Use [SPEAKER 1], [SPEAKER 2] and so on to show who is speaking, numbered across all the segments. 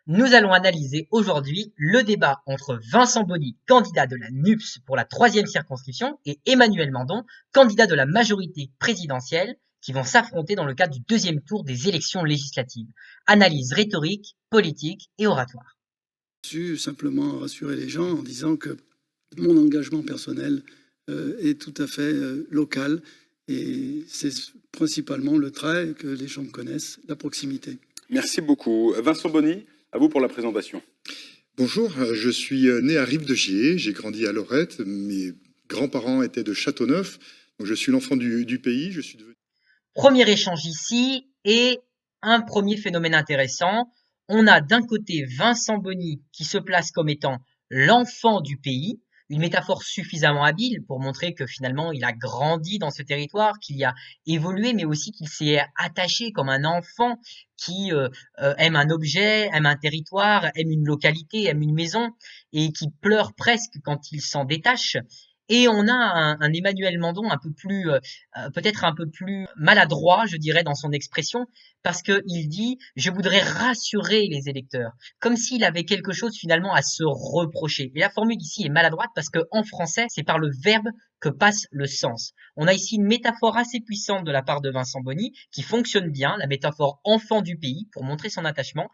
[SPEAKER 1] Nous allons analyser aujourd'hui le débat entre Vincent Boni, candidat de la NUPS pour la troisième circonscription, et Emmanuel Mandon, candidat de la majorité présidentielle, qui vont s'affronter dans le cadre du deuxième tour des élections législatives. Analyse rhétorique, politique et oratoire.
[SPEAKER 2] Su simplement rassurer les gens en disant que mon engagement personnel est tout à fait local et c'est principalement le trait que les gens connaissent, la proximité.
[SPEAKER 3] Merci beaucoup. Vincent Boni, à vous pour la présentation.
[SPEAKER 4] Bonjour, je suis né à Rive-de-Gier, j'ai grandi à Lorette, mes grands-parents étaient de Châteauneuf, donc je suis l'enfant du pays, je suis devenu...
[SPEAKER 1] Premier échange ici et un premier phénomène intéressant. On a d'un côté Vincent Boni qui se place comme étant l'enfant du pays, une métaphore suffisamment habile pour montrer que finalement il a grandi dans ce territoire, qu'il y a évolué, mais aussi qu'il s'est attaché comme un enfant qui aime un objet, aime un territoire, aime une localité, aime une maison, et qui pleure presque quand il s'en détache. Et on a un Emmanuel Mandon un peu plus, peut-être un peu plus maladroit, je dirais, dans son expression, parce qu'il dit je voudrais rassurer les électeurs, comme s'il avait quelque chose finalement à se reprocher. Et la formule ici est maladroite parce que en français, c'est par le verbe que passe le sens. On a ici une métaphore assez puissante de la part de Vincent Boni qui fonctionne bien, la métaphore enfant du pays pour montrer son attachement,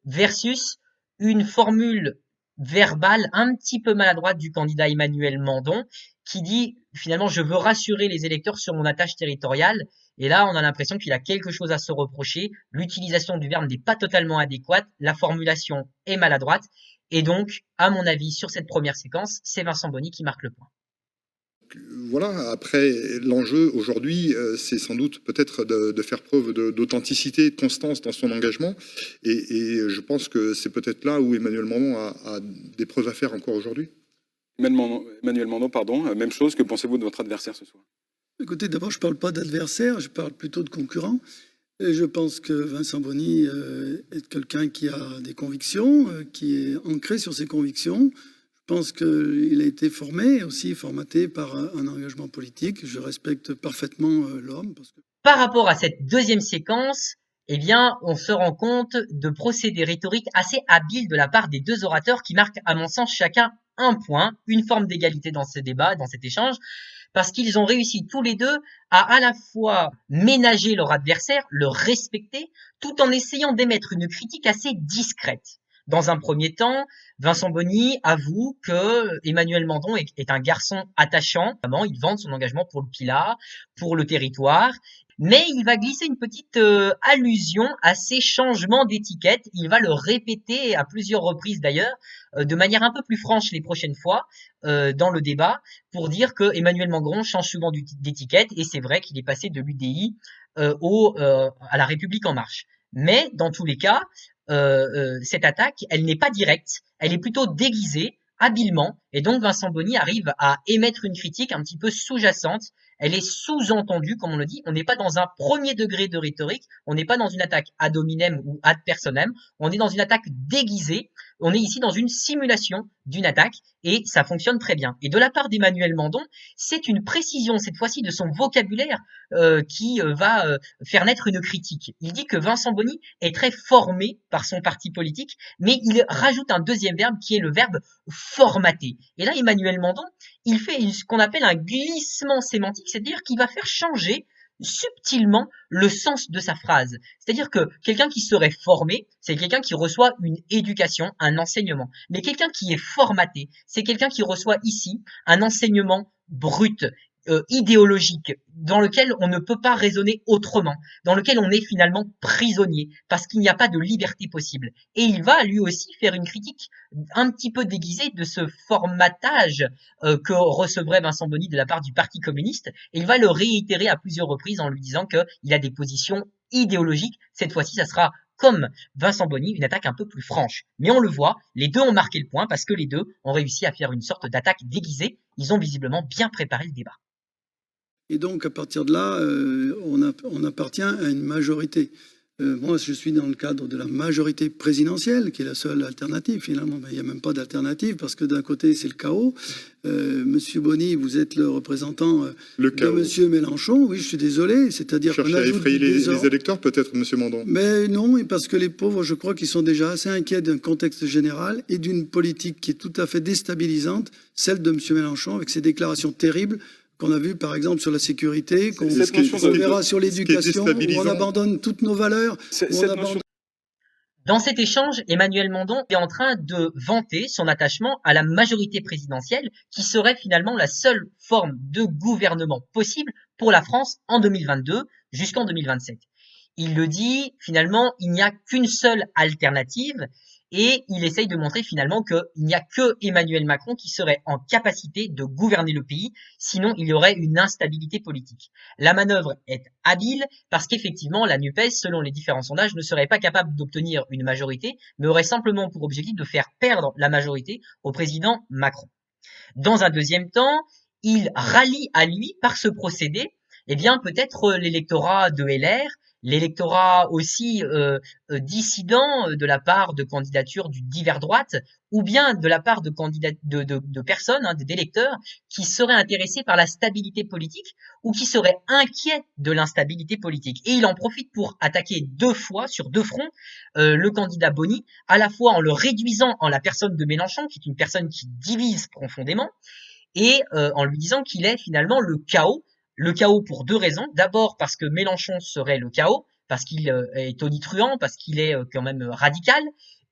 [SPEAKER 1] versus une formule verbale un petit peu maladroite du candidat Emmanuel Mandon qui dit finalement je veux rassurer les électeurs sur mon attache territoriale. Et là, on a l'impression qu'il a quelque chose à se reprocher. L'utilisation du verbe n'est pas totalement adéquate. La formulation est maladroite. Et donc, à mon avis, sur cette première séquence, c'est Vincent Boni qui marque le point.
[SPEAKER 4] Voilà, après, l'enjeu aujourd'hui, c'est sans doute peut-être de faire preuve d'authenticité, de constance dans son engagement. Et je pense que c'est peut-être là où Emmanuel Mandon a des preuves à faire encore aujourd'hui.
[SPEAKER 3] Emmanuel Mandon, pardon, même chose, que pensez-vous de votre adversaire ce soir?
[SPEAKER 2] Écoutez, d'abord, je ne parle pas d'adversaire, je parle plutôt de concurrent. Et je pense que Vincent Boni est quelqu'un qui a des convictions, qui est ancré sur ses convictions. Je pense qu'il a été formé, aussi formaté par un engagement politique. Je respecte parfaitement l'homme.
[SPEAKER 1] Par rapport à cette deuxième séquence, eh bien, on se rend compte de procédés rhétoriques assez habiles de la part des deux orateurs qui marquent, à mon sens, chacun un point, une forme d'égalité dans ce débat, dans cet échange, parce qu'ils ont réussi tous les deux à la fois ménager leur adversaire, le respecter, tout en essayant d'émettre une critique assez discrète. Dans un premier temps, Vincent Boni avoue que Emmanuel Mandon est un garçon attachant. Notamment, il vante son engagement pour le Pilat, pour le territoire. Mais il va glisser une petite allusion à ces changements d'étiquette. Il va le répéter à plusieurs reprises d'ailleurs, de manière un peu plus franche les prochaines fois dans le débat, pour dire que Emmanuel Mandon change souvent d'étiquette. Et c'est vrai qu'il est passé de l'UDI à la République en marche. Mais dans tous les cas, cette attaque, elle n'est pas directe, elle est plutôt déguisée, habilement, et donc Vincent Boni arrive à émettre une critique un petit peu sous-jacente. Elle est sous-entendue, comme on le dit. On n'est pas dans un premier degré de rhétorique, on n'est pas dans une attaque ad hominem ou ad personam, on est dans une attaque déguisée. On est ici dans une simulation d'une attaque et ça fonctionne très bien. Et de la part d'Emmanuel Mandon, c'est une précision cette fois-ci de son vocabulaire qui va faire naître une critique. Il dit que Vincent Boni est très formé par son parti politique, mais il rajoute un deuxième verbe qui est le verbe formater. Et là, Emmanuel Mandon, il fait ce qu'on appelle un glissement sémantique, c'est-à-dire qu'il va faire changer subtilement le sens de sa phrase. C'est-à-dire que quelqu'un qui serait formé, c'est quelqu'un qui reçoit une éducation, un enseignement. Mais quelqu'un qui est formaté, c'est quelqu'un qui reçoit ici un enseignement brut, idéologique, dans lequel on ne peut pas raisonner autrement, dans lequel on est finalement prisonnier, parce qu'il n'y a pas de liberté possible. Et il va lui aussi faire une critique un petit peu déguisée de ce formatage que recevrait Vincent Boni de la part du Parti communiste, et il va le réitérer à plusieurs reprises en lui disant qu'il a des positions idéologiques. Cette fois-ci, ça sera comme Vincent Boni, une attaque un peu plus franche. Mais on le voit, les deux ont marqué le point parce que les deux ont réussi à faire une sorte d'attaque déguisée. Ils ont visiblement bien préparé le débat.
[SPEAKER 2] Et donc, à partir de là, on appartient à une majorité. Moi, je suis dans le cadre de la majorité présidentielle, qui est la seule alternative finalement. Mais il n'y a même pas d'alternative parce que d'un côté, c'est le chaos. Monsieur Boni, vous êtes le représentant de Monsieur Mélenchon. Oui, je suis désolé. C'est-à-dire
[SPEAKER 4] qu'on cherche à effrayer les électeurs, peut-être, Monsieur Mandon.
[SPEAKER 2] Mais non, parce que les pauvres, je crois qu'ils sont déjà assez inquiets d'un contexte général et d'une politique qui est tout à fait déstabilisante, celle de Monsieur Mélenchon, avec ses déclarations terribles qu'on a vu par exemple sur la sécurité, qu'on verra sur l'éducation, où on abandonne toutes nos valeurs.
[SPEAKER 1] Dans cet échange, Emmanuel Mandon est en train de vanter son attachement à la majorité présidentielle, qui serait finalement la seule forme de gouvernement possible pour la France en 2022 jusqu'en 2027. Il le dit, finalement, il n'y a qu'une seule alternative, et il essaye de montrer finalement qu'il n'y a que Emmanuel Macron qui serait en capacité de gouverner le pays, sinon il y aurait une instabilité politique. La manœuvre est habile parce qu'effectivement la NUPES, selon les différents sondages, ne serait pas capable d'obtenir une majorité, mais aurait simplement pour objectif de faire perdre la majorité au président Macron. Dans un deuxième temps, il rallie à lui par ce procédé, eh bien peut-être l'électorat de LR, l'électorat aussi dissident de la part de candidatures du divers droite, ou bien de la part de personnes, d'électeurs, qui seraient intéressés par la stabilité politique ou qui seraient inquiets de l'instabilité politique. Et il en profite pour attaquer deux fois, sur deux fronts, le candidat Boni, à la fois en le réduisant en la personne de Mélenchon, qui est une personne qui divise profondément, et en lui disant qu'il est finalement le chaos. Le chaos pour deux raisons. D'abord parce que Mélenchon serait le chaos, parce qu'il est tonitruant, parce qu'il est quand même radical,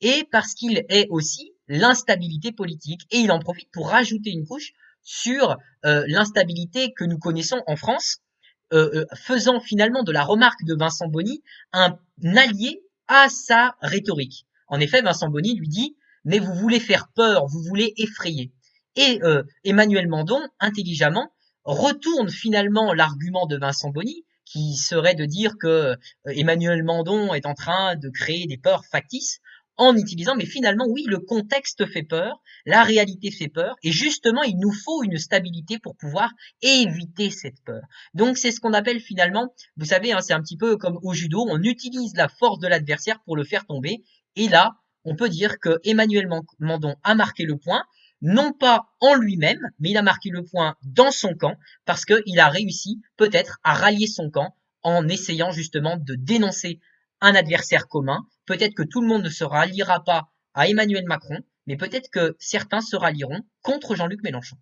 [SPEAKER 1] et parce qu'il est aussi l'instabilité politique. Et il en profite pour rajouter une couche sur l'instabilité que nous connaissons en France, faisant finalement de la remarque de Vincent Boni un allié à sa rhétorique. En effet, Vincent Boni lui dit « mais vous voulez faire peur, vous voulez effrayer ». Et Emmanuel Mandon, intelligemment, retourne finalement l'argument de Vincent Boni, qui serait de dire que Emmanuel Mandon est en train de créer des peurs factices, en utilisant, mais finalement, oui, le contexte fait peur, la réalité fait peur, et justement, il nous faut une stabilité pour pouvoir éviter cette peur. Donc, c'est ce qu'on appelle finalement, vous savez, c'est un petit peu comme au judo, on utilise la force de l'adversaire pour le faire tomber, et là, on peut dire que Emmanuel Mandon a marqué le point, non pas en lui-même, mais il a marqué le point dans son camp, parce qu'il a réussi peut-être à rallier son camp en essayant justement de dénoncer un adversaire commun. Peut-être que tout le monde ne se ralliera pas à Emmanuel Macron, mais peut-être que certains se rallieront contre Jean-Luc Mélenchon.